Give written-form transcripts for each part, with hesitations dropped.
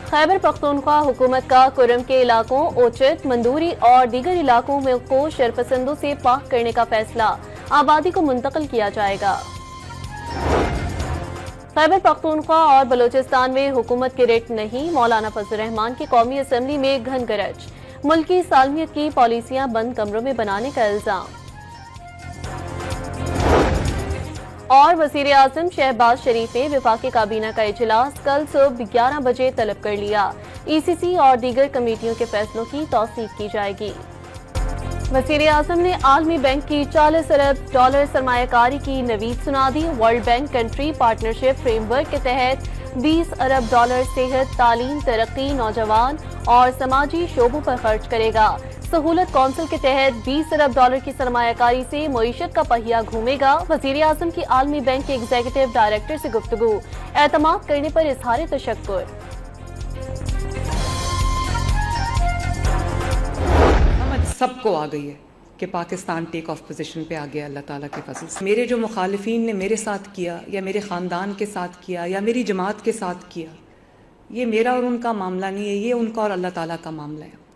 खैबर पख्तूनख्वा हुकूमत का कुरम के इलाकों ओचित, मंदूरी और दीगर इलाकों में को शरपसंदों से पाक करने का फैसला, आबादी को मुंतकिल किया जाएगा। खैबर पख्तूनख्वा और बलोचिस्तान में हुकूमत के रेट नहीं, मौलाना फजल रहमान की कौमी असम्बली में घन गरज, मुल्की सालमियत की पॉलिसियां बंद कमरों में बनाने का इल्जाम। और वज़ीर आज़म शहबाज शरीफ ने वफाकी काबीना का इजलास कल सुबह 11 बजे तलब कर लिया। ECC और दीगर कमेटियों के फैसलों की तौसीक की जाएगी। वज़ीर आज़म ने आलमी बैंक की $40 अरब सरमायाकारी की नवीद सुना दी। World Bank country partnership framework के तहत $20 अरब सेहत, तालीम, तरक्की, नौजवान और समाजी शोबों पर खर्च करेगा। सहूलत कौंसिल के तहत $20 अरब की सरमायाकारी से मईशत का पहिया घूमेगा। वज़ीर आज़म की आलमी बैंक के एग्जीक्यूटिव डायरेक्टर से गुफ्तगू, एतमाद करने पर इजहार तशक्कुर। समझ सबको आ गई है कि पाकिस्तान टेक ऑफ पोजीशन पे आ गया अल्लाह ताला के फजल से। मेरे जो मुखालिफिन ने मेरे साथ किया या मेरे ख़ानदान के साथ किया या मेरी जमात के साथ किया, ये मेरा और उनका मामला नहीं है, ये उनका और अल्लाह ताला का मामला है।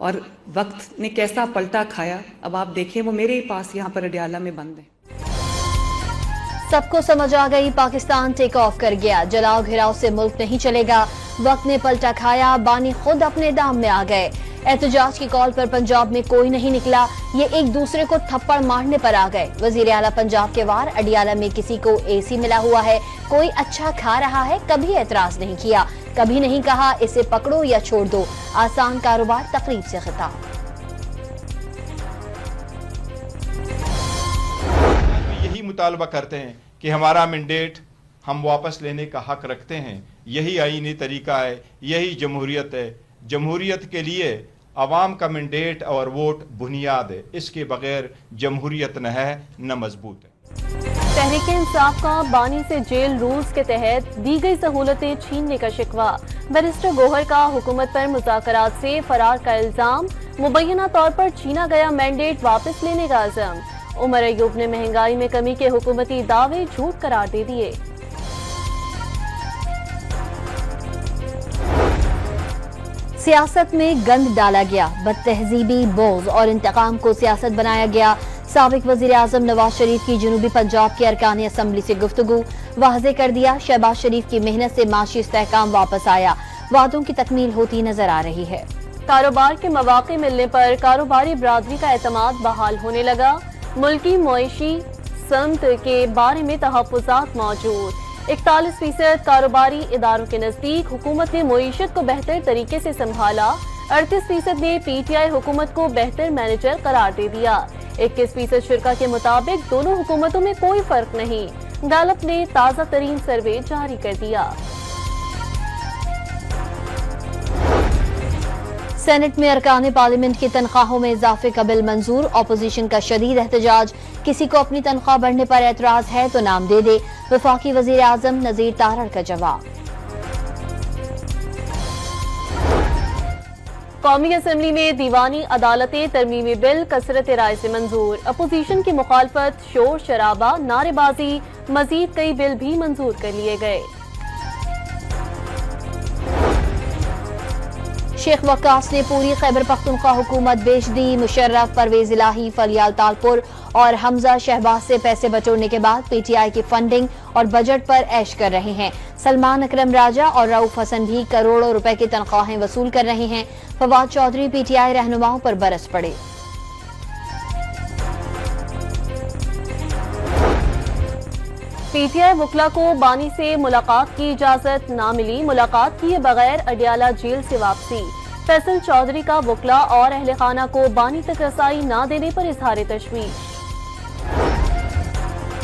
और वक्त ने कैसा पलटा खाया, अब आप देखें, वो मेरे ही पास यहाँ पर अडियाला में बंद है। सबको समझ आ गई, पाकिस्तान टेक ऑफ कर गया, जलाओ घिराव से मुल्क नहीं चलेगा। वक्त ने पलटा खाया, बानी खुद अपने दाम में आ गए। एहतजाज की कॉल पर पंजाब में कोई नहीं निकला, ये एक दूसरे को थप्पड़ मारने पर आ गए। वजीर आला पंजाब के वार, अडियाला में किसी को AC मिला हुआ है, कोई अच्छा खा रहा है, कभी एतराज नहीं किया, कभी नहीं कहा इसे पकड़ो या छोड़ दो। आसान कारोबार, तकरीब से खिताब। यही मुतालबा करते हैं कि हमारा मैंडेट हम वापस लेने का हक रखते हैं। यही आईनी तरीका है, यही जमहूरियत है। जमहूरियत के लिए अवाम का मैंडेट और वोट बुनियाद है, इसके बगैर जमहूरियत न है न मजबूत है। तहरीक इंसाफ का बानी से जेल रूल्स के तहत दी गई सहूलतें छीनने का शिकवा। बैरिस्टर गोहर का हुकूमत पर मुज़ाकरात से फरार का इल्जाम। मुबैना तौर पर छीना गया मैंडेट वापस लेने का अज़म। उमर अयूब ने महंगाई में कमी के हुकूमती दावे झूठ करार दे दिए। सियासत में गंद डाला गया, बदतहजीबी, बोझ और इंतकाम को सियासत बनाया गया। साबिक वजीर आजम नवाज शरीफ की जनूबी पंजाब के अरकान असम्बली से गुफ्तगू, वाज़े कर दिया शहबाज शरीफ की मेहनत से माशी इस्तेहकाम वापस आया, वादों की तकमील होती नजर आ रही है। कारोबार के मौके मिलने पर कारोबारी बरादरी का एतमाद बहाल होने लगा। मुल्की मुआशी समत के बारे में तहफ़्फ़ुज़ात मौजूद। 41% कारोबारी इदारों के नजदीक हुकूमत ने मईशत को बेहतर तरीके से संभाला। 38% ने PTI हुकूमत को बेहतर मैनेजर करार दे दिया। 21% शुरा के मुताबिक दोनों हुकूमतों में कोई फर्क नहीं। गैलप ने ताज़ा तरीन सर्वे जारी कर दिया। सेनेट में अरकान पार्लियामेंट की तनख्वाहों में इजाफे का बिल मंजूर। अपोजिशन का शदीद एहतजाज, किसी को अपनी तनख्वाह बढ़ने पर एतराज है तो नाम दे दे। वफाकी वजीर आजम नजीर तारड़ का जवाब। कौमी असम्बली में दीवानी अदालतें तरमीमी बिल कसरत राय से मंजूर। अपोजिशन की मुखालफत, शोर शराबा, नारेबाजी, मजीद कई बिल भी मंजूर कर लिए गए। शेख वक्कास ने पूरी खैबर पख्तूनख्वा हुकूमत बेच दी। मुशर्रफ, परवेज इलाही, फलियाल तालपुर और हमजा शहबाज से पैसे बटोरने के बाद PTI की फंडिंग और बजट पर ऐश कर रहे हैं। सलमान अकरम राजा और रऊफ हसन भी करोड़ों रुपए की तनख्वाहें वसूल कर रहे हैं। फवाद चौधरी PTI रहनुमाओं पर बरस पड़े। PTI वकला को बानी से मुलाकात की इजाजत ना मिली। मुलाकात किए बगैर अडियाला जेल से वापसी। फैसल चौधरी का वकला और अहले खाना को बानी तक रसाई ना देने पर इजहार तशवीश।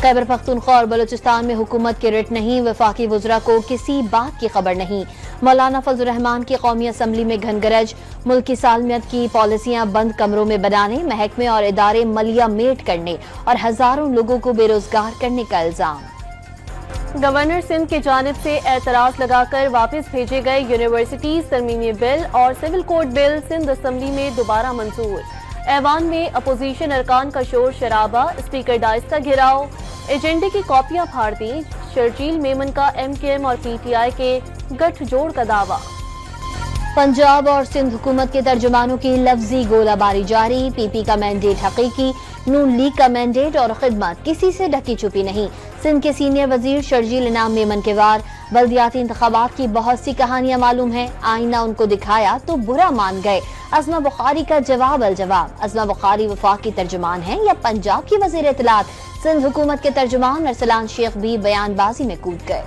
खैबर पख्तूनख्वा और बलूचिस्तान में हुकूमत के रिट नहीं, वफाकी वज़रा को किसी बात की खबर नहीं। मौलाना फजल रहमान की कौमी असम्बली में घन गरज, मुल्क की सालमियत की पॉलिसियां बंद कमरों में बनाने, महकमे और इदारे मलिया मेट करने और हजारों लोगों को बेरोजगार करने का इल्जाम। गवर्नर सिंध की जानिब से एतराज लगाकर वापस भेजे गए यूनिवर्सिटीज तरमीमी बिल और civil code bill Sindh assembly में दोबारा मंजूर। ऐवान में अपोजिशन अरकान का शोर शराबा, स्पीकर डाइस का घेराव, एजेंडे की कॉपियां फाड़ दी। शर्जील मेमन का MKM और PTI के गठजोड़ का दावा। पंजाब और सिंध हुकूमत के तर्जुमानों की लफ्जी गोला बारी जारी। पीपी का मैंडेट हकीकी, नून लीग का मैंडेट और खिदमत किसी से ढकी छुपी नहीं। सिंध के सीनियर वजीर शर्जील इनाम मेमन के वार, बल्दियाती इंतखाबात की बहुत सी कहानियां मालूम है, आईना उनको दिखाया तो बुरा मान गए। असमा बुखारी का जवाब अल जवाब। असमा बुखारी वफाक की तर्जुमान है या पंजाब की वजीर इत्तलात? सिंध हुकूमत के तर्जुमान अरसलान शेख भी बयानबाजी में कूद गए।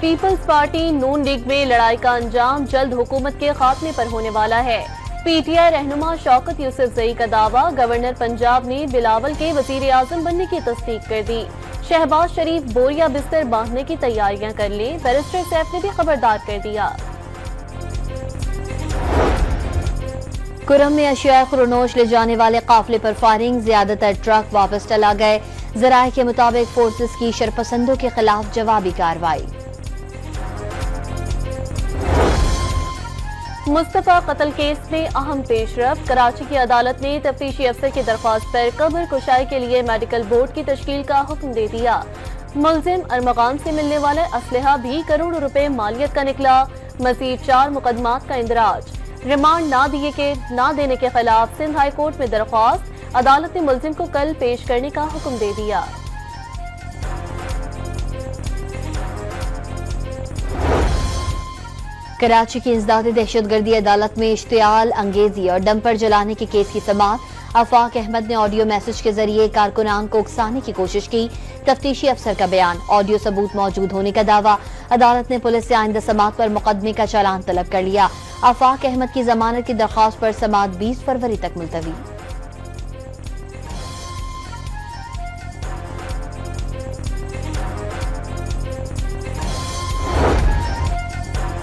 पीपल्स पार्टी नून लीग में लड़ाई का अंजाम जल्द हुकूमत के खात्मे पर होने वाला है। पीटीआई रहनुमा शौकत यूसुफजई का दावा, गवर्नर पंजाब ने बिलावल के वजीर आजम बनने की तस्दीक कर दी। शहबाज शरीफ बोरिया बिस्तर बांधने की तैयारियां कर ले, बैरिस्टर सैफ ने भी खबरदार कर दिया। कुरम में अशिया खुरनोश ले जाने वाले काफिले पर फायरिंग, ज्यादातर ट्रक वापस चला गए। जराये के मुताबिक फोर्सेस की शरपसंदों के खिलाफ जवाबी कार्रवाई। मुस्तफा कत्ल केस में अहम पेशरफ, कराची की अदालत ने तफ्तीशी अफसर की दरख्वास्त पर कब्र कुशाई के लिए मेडिकल बोर्ड की तश्कील का हुक्म दे दिया। मुलजिम अरमगान से मिलने वाला असलहा भी करोड़ों रुपए मालियत का निकला। मजीद 4 मुकदमात का इंदराज। रिमांड ना देने के खिलाफ सिंध हाई कोर्ट में दरख्वास्त, अदालत ने मुलजिम को कल पेश करने का हुक्म दे दिया। कराची की इंसदादी दहशतगर्दी अदालत में इश्तियाल, अंगेजी और डंपर जलाने के केस की समाअत। आफाक अहमद ने ऑडियो मैसेज के जरिए कारकुनान को उकसाने की कोशिश की। तफ्तीशी अफसर का बयान, ऑडियो सबूत मौजूद होने का दावा। अदालत ने पुलिस से आइंदा समाअत पर मुकदमे का चालान तलब कर लिया। आफाक अहमद की जमानत की दरख्वास्त पर समाअत 20 फरवरी तक मुलतवी।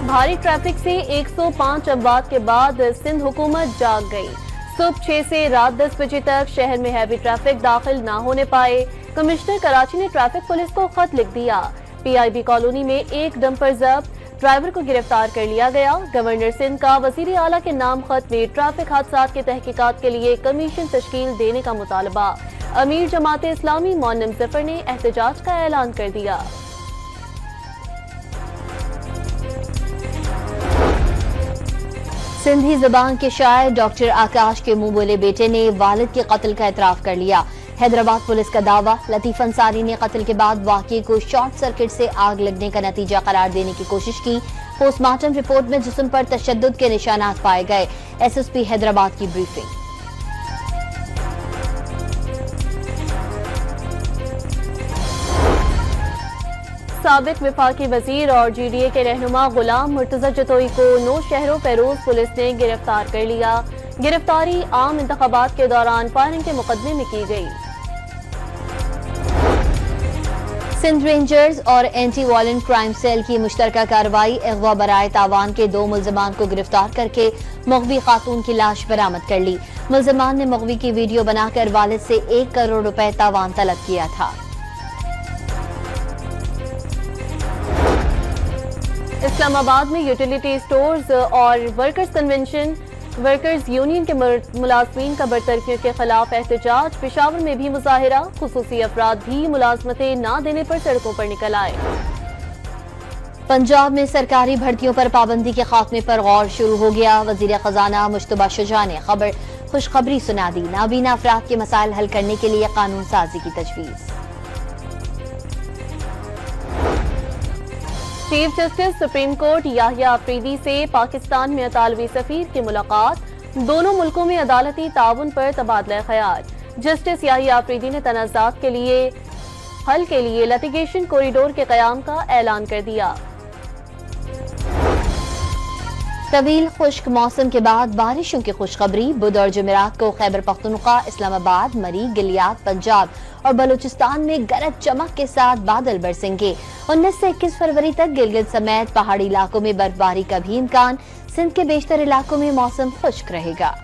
भारी ट्रैफिक से 105 अमवात के बाद सिंध हुकूमत जाग गई। सुबह 6 से रात 10 बजे तक शहर में हैवी ट्रैफिक दाखिल ना होने पाए। कमिश्नर कराची ने ट्रैफिक पुलिस को खत लिख दिया। पीआईबी कॉलोनी में एक डंपर जब्त, ड्राइवर को गिरफ्तार कर लिया गया। गवर्नर सिंध का वजीर आला के नाम खत में ट्रैफिक हादसात की तहकीकात के लिए कमीशन तश्कील देने का मुतालबा। अमीर जमात इस्लामी मोन्नम जफर ने एहतजाज का ऐलान कर दिया। सिंधी ज़बान के शायर डॉक्टर आकाश के मुंह बोले बेटे ने वालिद के कत्ल का एतराफ कर लिया। हैदराबाद पुलिस का दावा, लतीफ अंसारी ने कत्ल के बाद वाक़ये को शॉर्ट सर्किट से आग लगने का नतीजा करार देने की कोशिश की। पोस्टमार्टम रिपोर्ट में जिस्म पर तशद्दुद के निशानात पाए गए। एसएसपी हैदराबाद की ब्रीफिंग। साबिक विफाकी वजीर और जीडीए के रहनुमा गुलाम मुर्तजा जतोई को नौशहरों फेरोज पुलिस ने गिरफ्तार कर लिया। गिरफ्तारी आम इंतखाबात के दौरान फायरिंग के मुकदमे में की गई। सिंध रेंजर्स और एंटी वायलेंट क्राइम सेल की मुश्तरका कार्रवाई, अगवा बराए तावान के 2 मुल्जमान को गिरफ्तार करके मगवी खातून की लाश बरामद कर ली। मुल्जमान ने मगवी की वीडियो बनाकर वालिद से 1 करोड़ रुपए तावान तलब किया था। इस्लामाबाद में यूटिलिटी स्टोर्स और वर्कर्स यूनियन के मुलाजमीन का बरतरफियों के खिलाफ एहतजाज। पेशावर में भी मुजाहिरा, खुसूसी अफराद भी मुलाजमतें ना देने पर सड़कों पर निकल आए। पंजाब में सरकारी भर्तियों पर पाबंदी के खात्मे पर गौर शुरू हो गया। वजीर खजाना मुश्तबा शुजा ने खुशखबरी सुना दी। नाबीना अफराद के मसाइल हल करने के लिए कानून साजी की तजवीज़। Chief justice supreme court Yahya Afridi से पाकिस्तान में अतालवी सफीर की मुलाकात। दोनों मुल्कों में अदालती ताउन पर तबादला ख्याल। जस्टिस याहिया अफरीदी ने तनाज़ात के लिए हल के लिए लिटिगेशन कॉरिडोर के क़याम का ऐलान कर दिया। तवील खुश्क मौसम के बाद बारिशों की खुशखबरी। बुध और जुमेरात को खैबर पख्तूनख्वा, इस्लामाबाद, मरी, गिलियात, पंजाब और बलूचिस्तान में गरज चमक के साथ बादल बरसेंगे। 19 से 21 फरवरी तक गिलगित समेत पहाड़ी इलाकों में बर्फबारी का भी इम्कान। सिंध के बेशतर इलाकों में मौसम खुश्क रहेगा।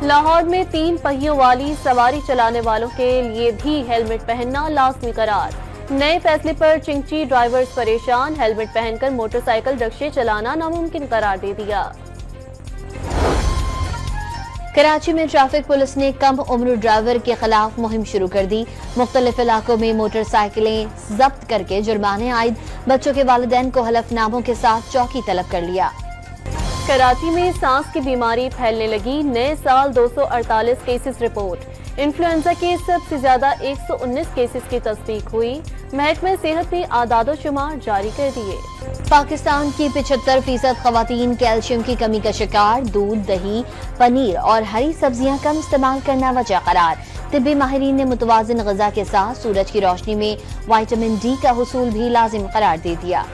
लाहौर में 3 पहियों वाली सवारी चलाने वालों के लिए भी हेलमेट पहनना लाजमी करार। नए फैसले पर चिंची ड्राइवर्स परेशान, हेलमेट पहनकर मोटरसाइकिल रक्शे चलाना नामुमकिन करार दे दिया। कराची में ट्रैफिक पुलिस ने कम उम्र ड्राइवर के खिलाफ मुहिम शुरू कर दी। मुख्तलिफ इलाकों में मोटरसाइकिलें जब्त करके जुर्माने आयद, बच्चों के वालिदैन को हलफनामों के साथ चौकी तलब कर लिया। कराची में सांस की बीमारी फैलने लगी, नए साल 248 केसेस रिपोर्ट। इन्फ्लुएंजा के सबसे ज्यादा 119 केसेस की तस्दीक हुई। महकमे सेहत ने आदादो शुमार जारी कर दिए। पाकिस्तान की 75% खवातीन कैल्शियम की कमी का शिकार, दूध, दही, पनीर और हरी सब्जियां कम इस्तेमाल करना वजह करार। तिब्बी माहिरीन ने मुतवाजिन ग़िज़ा के साथ सूरज की रोशनी में विटामिन डी का हुसूल भी लाजिम करार दे दिया।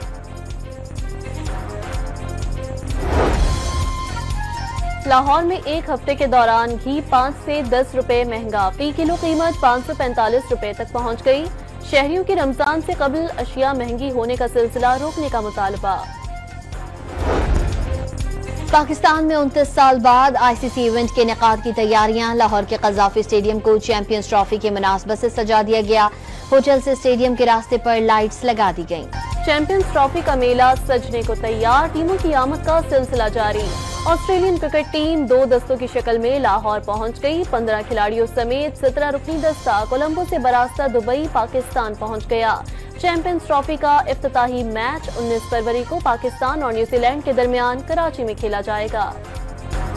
लाहौर में एक हफ्ते के दौरान घी 5 से 10 रुपए महंगा, फी किलो कीमत 545 रुपए तक पहुंच गई। शहरियों की रमजान से कबल अशिया महंगी होने का सिलसिला रोकने का मुतालबा। पाकिस्तान में 29 साल बाद आईसीसी इवेंट के इनेकाद की तैयारियां, लाहौर के कज़ाफी स्टेडियम को चैंपियंस ट्रॉफी के मुनासबत से सजा दिया गया। होटल से स्टेडियम के रास्ते पर लाइट्स लगा दी गईं। चैंपियंस ट्रॉफी का मेला सजने को तैयार, टीमों की आमद का सिलसिला जारी। ऑस्ट्रेलियन क्रिकेट टीम 2 दस्तों की शक्ल में लाहौर पहुंच गई। 15 खिलाड़ियों समेत 17 रुकनी दस्ता कोलंबो से बरास्ता दुबई पाकिस्तान पहुंच गया। चैंपियंस ट्रॉफी का इफ्तिताही मैच 19 फरवरी को पाकिस्तान और न्यूजीलैंड के दरमियान कराची में खेला जाएगा।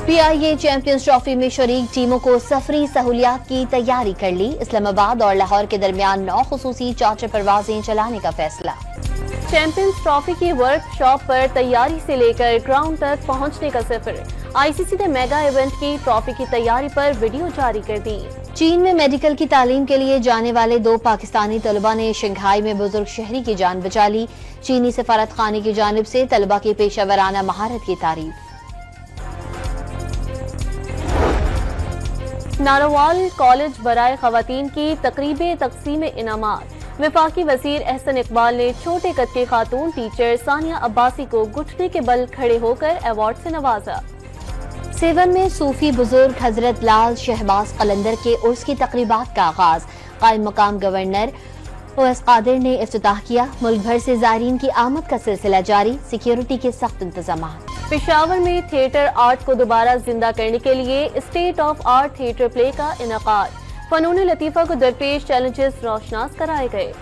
पीआईए चैंपियंस ट्रॉफी में शरीक टीमों को सफरी सहूलियात की तैयारी कर ली। इस्लामाबाद और लाहौर के दरमियान 9 खुसूसी चार्टर परवाजें चलाने का फैसला। चैंपियंस ट्रॉफी की वर्कशॉप पर तैयारी से लेकर ग्राउंड तक पहुंचने का सफर। आईसीसी ने मेगा इवेंट की ट्रॉफी की तैयारी पर वीडियो जारी कर दी। चीन में मेडिकल की तालीम के लिए जाने वाले 2 पाकिस्तानी तलबा ने शंघाई में बुजुर्ग शहरी की जान बचा ली। चीनी सफारत खाने की जानिब से तलबा की पेशेवराना महारत की तारीफ। नारोवाल कॉलेज बराए खवातीन की तकरीबे तकसीम इनामात। वफाकी वजीर एहसन इकबाल ने छोटे कद की खातून टीचर सानिया अब्बासी को घुटने के बल खड़े होकर अवार्ड से नवाजा। सेवन में सूफी बुजुर्ग हजरत लाल शहबाज कलंदर के उर्स की तकरीबात का आगाज। कायम मकाम गवर्नर ओएस कादिर ने इफ्तिताह किया। मुल्क भर से ज़ायरीन की आमद का सिलसिला जारी, सिक्योरिटी के सख्त इंतजाम। पेशावर में थिएटर आर्ट को दोबारा जिंदा करने के लिए state of art theatre play का इनेकाद। फनून लतीफा को दरपेश चैलेंजेस रोशनास कराए गए।